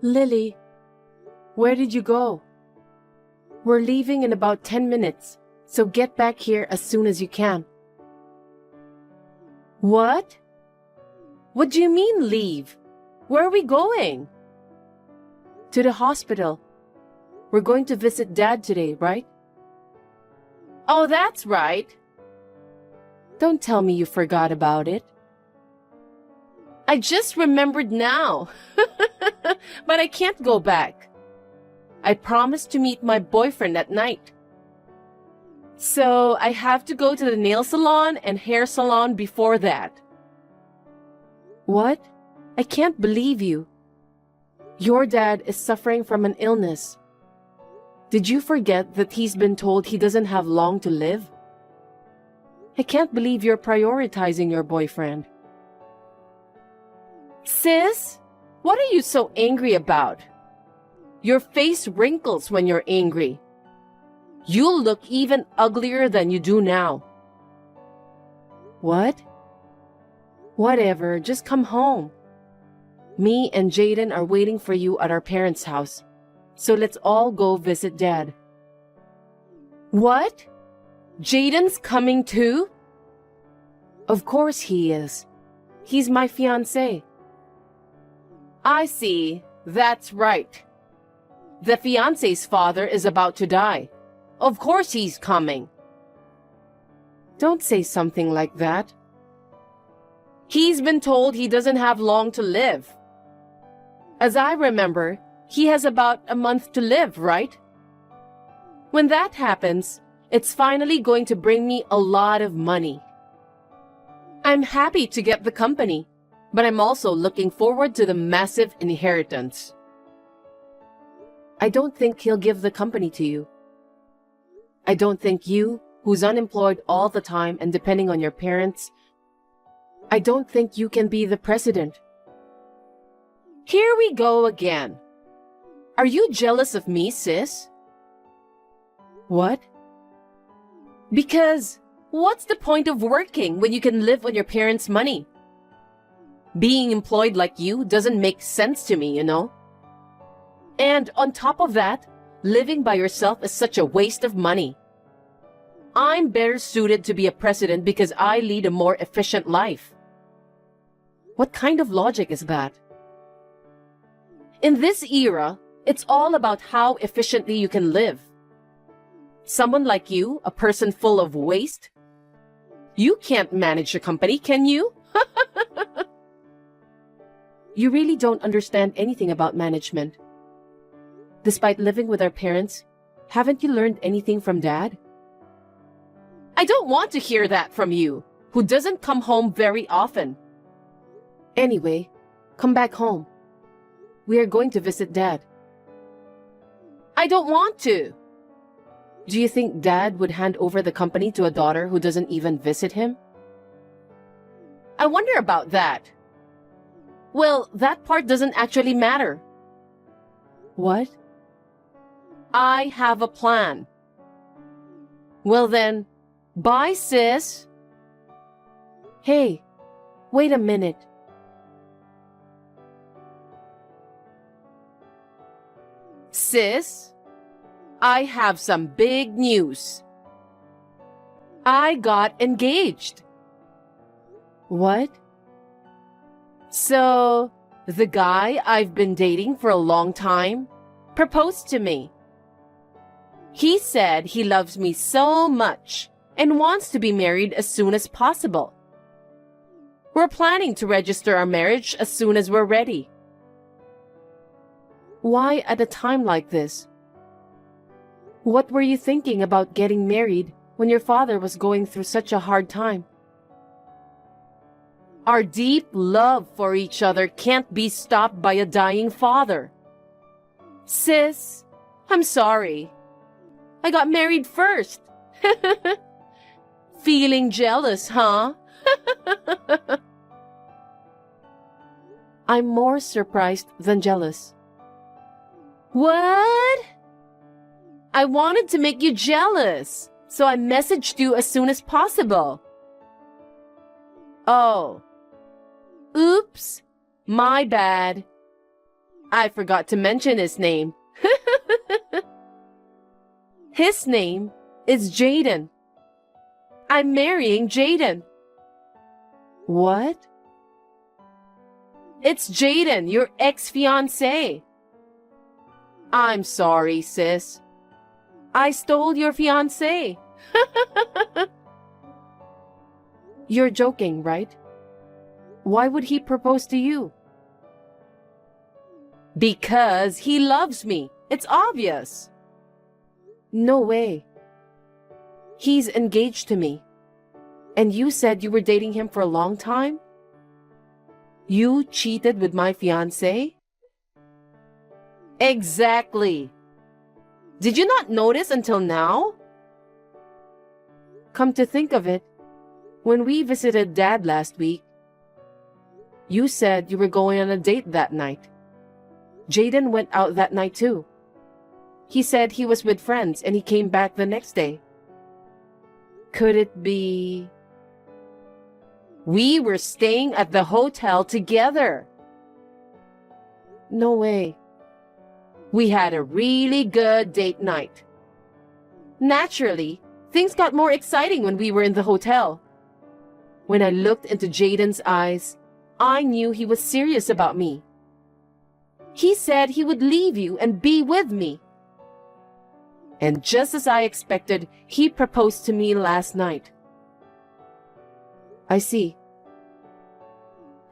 Lily, where did you go? We're leaving in about 10 minutes, so get back here as soon as you can. What? What do you mean leave? Where are we going? To the hospital. We're going to visit Dad today, right? Oh, that's right. Don't tell me you forgot about it. I just remembered now. But I can't go back. I promised to meet my boyfriend at night. So I have to go to the nail salon and hair salon before that. What? I can't believe you. Your dad is suffering from an illness. Did you forget that he's been told he doesn't have long to live? I can't believe you're prioritizing your boyfriend. Sis, what are you so angry about? Your face wrinkles when you're angry. You'll look even uglier than you do now. What? Whatever, just come home. Me and Jaden are waiting for you at our parents' house. So let's all go visit Dad. What? Jaden's coming too? Of course he is. He's my fiancé. I see. That's right. The fiancé's father is about to die. Of course he's coming. Don't say something like that. He's been told he doesn't have long to live. As I remember, he has about a month to live, right? When that happens, it's finally going to bring me a lot of money. I'm happy to get the company, but I'm also looking forward to the massive inheritance. I don't think he'll give the company to you. I don't think you, who's unemployed all the time and depending on your parents, I don't think you can be the president. Here we go again. Are you jealous of me, sis? What? Because what's the point of working when you can live on your parents' money? Being employed like you doesn't make sense to me, you know? And on top of that, living by yourself is such a waste of money. I'm better suited to be a president because I lead a more efficient life. What kind of logic is that? In this era, it's all about how efficiently you can live. Someone like you, a person full of waste, you can't manage a company, can you? You really don't understand anything about management. Despite living with our parents, haven't you learned anything from Dad? I don't want to hear that from you, who doesn't come home very often. Anyway, come back home. We are going to visit Dad. I don't want to. Do you think Dad would hand over the company to a daughter who doesn't even visit him? I wonder about that. Well, that part doesn't actually matter. What? I have a plan. Well then, bye, sis. Hey, wait a minute. Sis, I have some big news. I got engaged. What? So, the guy I've been dating for a long time proposed to me. He said he loves me so much and wants to be married as soon as possible. We're planning to register our marriage as soon as we're ready. Why at a time like this? What were you thinking about getting married when your father was going through such a hard time? Our deep love for each other can't be stopped by a dying father. Sis, I'm sorry. I got married first. Feeling jealous, huh? I'm more surprised than jealous. What? I wanted to make you jealous, so I messaged you as soon as possible. Oh. Oops. My bad. I forgot to mention his name. His name is Jaden. I'm marrying Jaden. What? It's Jaden, your ex-fiancé. I'm sorry, sis. I stole your fiancé. You're joking, right? Why would he propose to you? Because he loves me. It's obvious. No way. He's engaged to me. And you said you were dating him for a long time? You cheated with my fiancé? Exactly. Did you not notice until now? Come to think of it, when we visited Dad last week, you said you were going on a date that night. Jaden went out that night too. He said he was with friends and he came back the next day. Could it be... We were staying at the hotel together. No way. We had a really good date night. Naturally, things got more exciting when we were in the hotel. When I looked into Jaden's eyes, I knew he was serious about me. He said he would leave you and be with me. And just as I expected, he proposed to me last night. I see.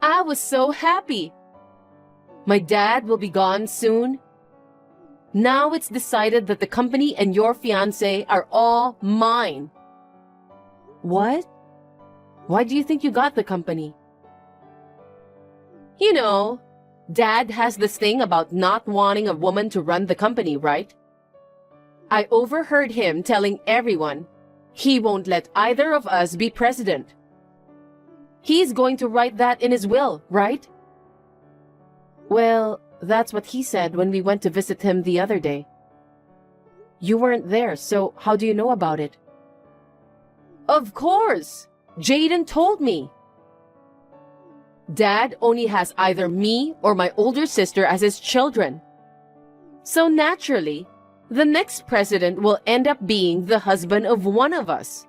I was so happy. My dad will be gone soon. Now it's decided that the company and your fiancé are all mine. What? Why do you think you got the company? You know, Dad has this thing about not wanting a woman to run the company, right? I overheard him telling everyone he won't let either of us be president. He's going to write that in his will, right? Well, that's what he said when we went to visit him the other day. You weren't there, so how do you know about it? Of course! Jaden told me. Dad only has either me or my older sister as his children. So naturally, the next president will end up being the husband of one of us.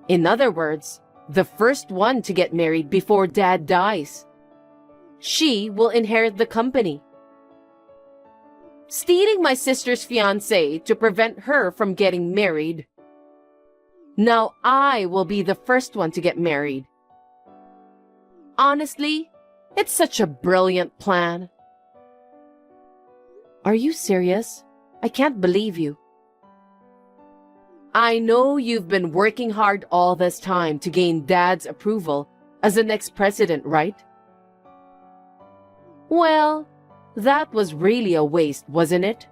In other words, the first one to get married before Dad dies. She will inherit the company. Stealing my sister's fiancé to prevent her from getting married. Now I will be the first one to get married. Honestly, it's such a brilliant plan. Are you serious? I can't believe you. I know you've been working hard all this time to gain Dad's approval as the next president, right? Well, that was really a waste, wasn't it?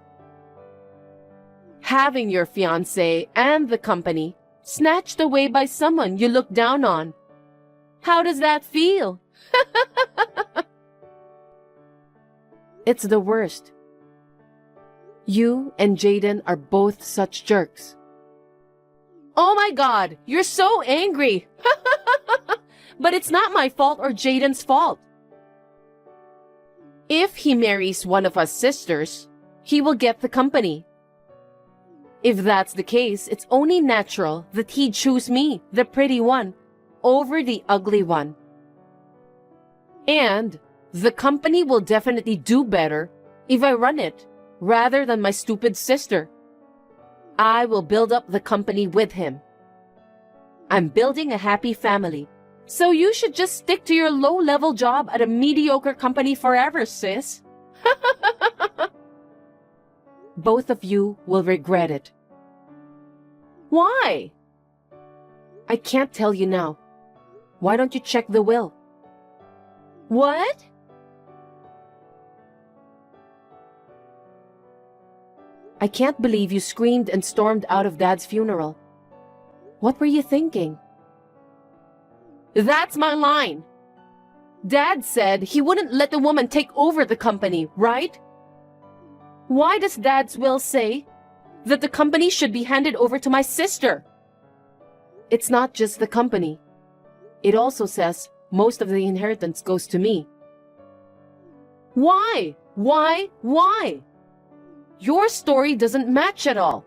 Having your fiancé and the company snatched away by someone you look down on. How does that feel? It's the worst. You and Jaden are both such jerks. Oh my God, you're so angry. But it's not my fault or Jaden's fault. If he marries one of us sisters, he will get the company. If that's the case, it's only natural that he'd choose me, the pretty one, over the ugly one. And the company will definitely do better if I run it, rather than my stupid sister. I will build up the company with him. I'm building a happy family, so you should just stick to your low-level job at a mediocre company forever, sis. Both of you will regret it. Why? I can't tell you now. Why don't you check the will? What? I can't believe you screamed and stormed out of Dad's funeral. What were you thinking? That's my line. Dad said he wouldn't let the woman take over the company, right? Why does Dad's will say that the company should be handed over to my sister? It's not just the company. It also says most of the inheritance goes to me. Why? Why? Why? Your story doesn't match at all.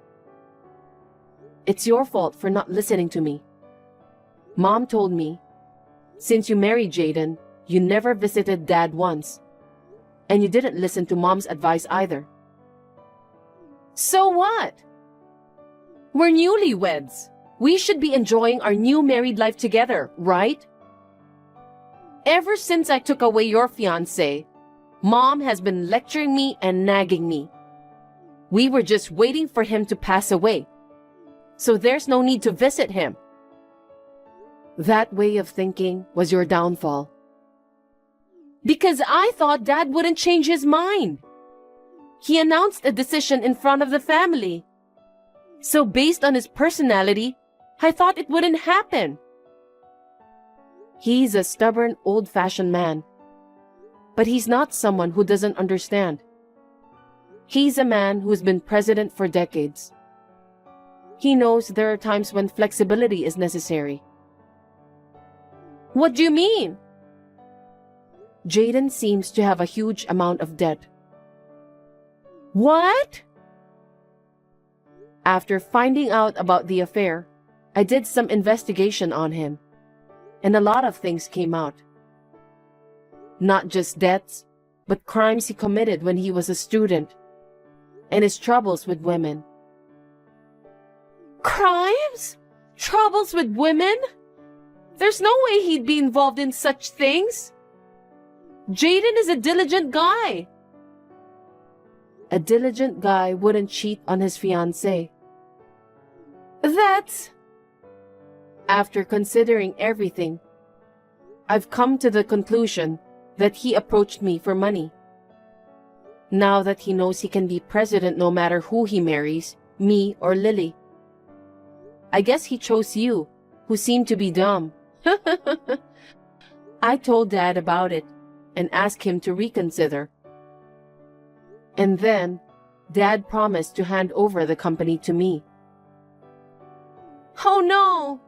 It's your fault for not listening to me. Mom told me, since you married Jaden, you never visited Dad once. And you didn't listen to Mom's advice either. So what? We're newlyweds. We should be enjoying our new married life together, right? Ever since I took away your fiancé, Mom has been lecturing me and nagging me. We were just waiting for him to pass away, so there's no need to visit him. That way of thinking was your downfall. Because I thought Dad wouldn't change his mind. He announced a decision in front of the family. So based on his personality, I thought it wouldn't happen. He's a stubborn, old-fashioned man. But he's not someone who doesn't understand. He's a man who's been president for decades. He knows there are times when flexibility is necessary. What do you mean? Jaden seems to have a huge amount of debt. What? After finding out about the affair, I did some investigation on him, and a lot of things came out. Not just debts, but crimes he committed when he was a student, and his troubles with women. Crimes? Troubles with women? There's no way he'd be involved in such things. Jaden is a diligent guy. A diligent guy wouldn't cheat on his fiancée. That's... After considering everything, I've come to the conclusion that he approached me for money. Now that he knows he can be president no matter who he marries, me or Lily. I guess he chose you, who seem to be dumb. I told Dad about it and asked him to reconsider. And then, Dad promised to hand over the company to me. Oh no!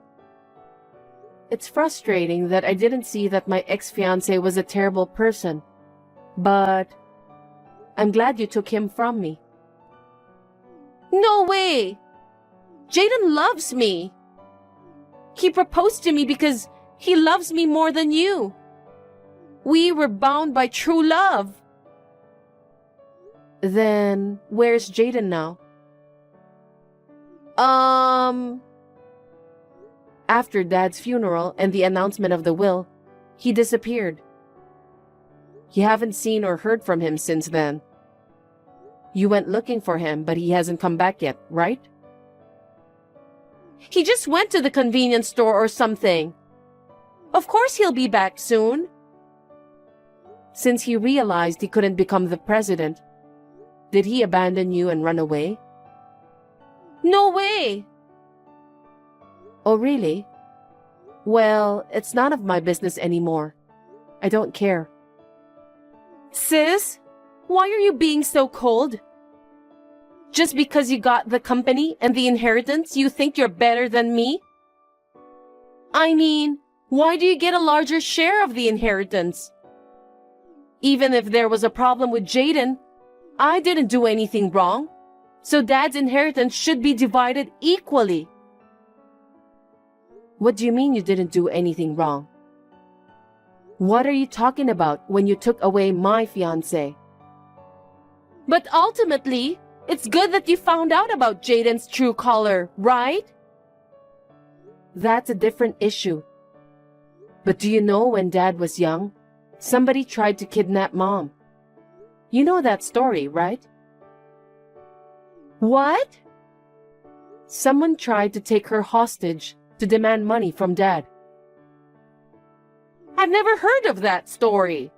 It's frustrating that I didn't see that my ex-fiancé was a terrible person. But I'm glad you took him from me. No way! Jaden loves me. He proposed to me because he loves me more than you. We were bound by true love. Then, where's Jaden now? After Dad's funeral and the announcement of the will, he disappeared. You haven't seen or heard from him since then. You went looking for him, but he hasn't come back yet, right? He just went to the convenience store or something. Of course he'll be back soon. Since he realized he couldn't become the president, did he abandon you and run away? No way! Oh, really? Well, it's none of my business anymore. I don't care. Sis, why are you being so cold? Just because you got the company and the inheritance, you think you're better than me? I mean, why do you get a larger share of the inheritance? Even if there was a problem with Jaden, I didn't do anything wrong, so Dad's inheritance should be divided equally. What do you mean you didn't do anything wrong? What are you talking about when you took away my fiancé? But ultimately, it's good that you found out about Jaden's true color, right? That's a different issue. But do you know when Dad was young, somebody tried to kidnap Mom? You know that story, right? What? Someone tried to take her hostage to demand money from Dad. I've never heard of that story.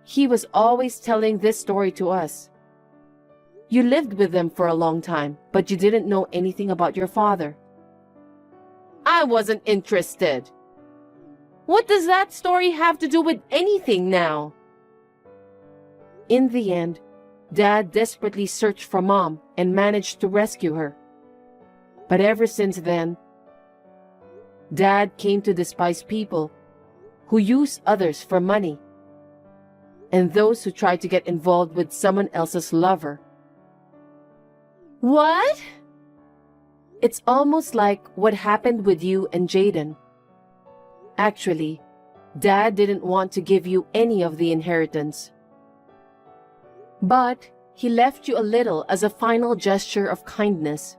He was always telling this story to us. You lived with them for a long time, but you didn't know anything about your father. I wasn't interested. What does that story have to do with anything now? In the end, Dad desperately searched for Mom and managed to rescue her. But ever since then, Dad came to despise people who use others for money. and those who try to get involved with someone else's lover. What? It's almost like what happened with you and Jaden. Actually, Dad didn't want to give you any of the inheritance. But he left you a little as a final gesture of kindness.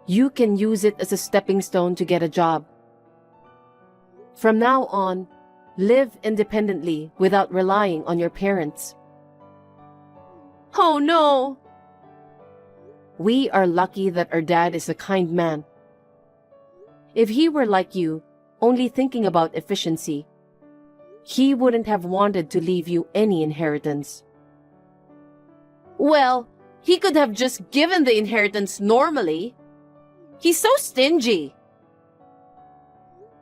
You can use it as a stepping stone to get a job. From now on, live independently without relying on your parents. Oh no! We are lucky that our dad is a kind man. If he were like you, only thinking about efficiency, he wouldn't have wanted to leave you any inheritance. Well, he could have just given the inheritance normally. He's so stingy.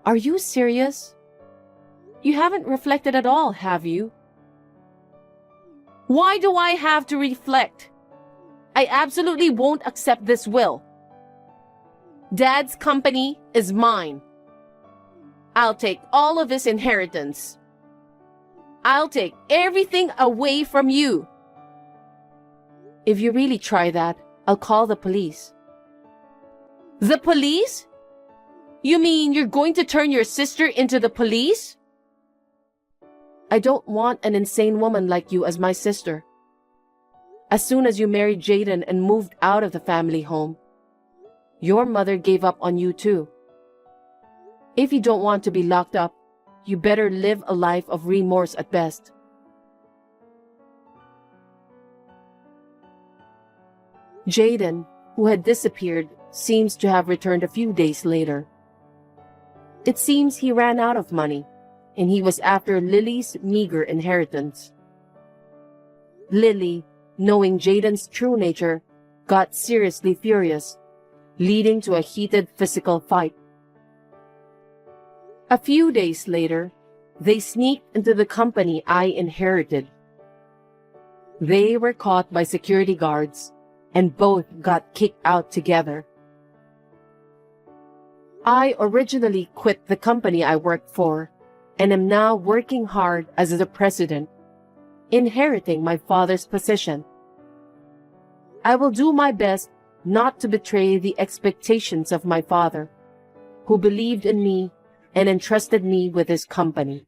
Are you serious? You haven't reflected at all, have you? Why do I have to reflect? I absolutely won't accept this will. Dad's company is mine. I'll take all of his inheritance. I'll take everything away from you. If you really try that, I'll call the police. The police? You mean you're going to turn your sister into the police? I don't want an insane woman like you as my sister. As soon as you married Jaden and moved out of the family home, your mother gave up on you too. If you don't want to be locked up, you better live a life of remorse at best. Jaden, who had disappeared, seems to have returned a few days later. It seems he ran out of money, and he was after Lily's meager inheritance. Lily, knowing Jaden's true nature, got seriously furious, leading to a heated physical fight. A few days later, they sneaked into the company I inherited. They were caught by security guards, and both got kicked out together. I originally quit the company I worked for, and am now working hard as the president, inheriting my father's position. I will do my best not to betray the expectations of my father, who believed in me and entrusted me with his company.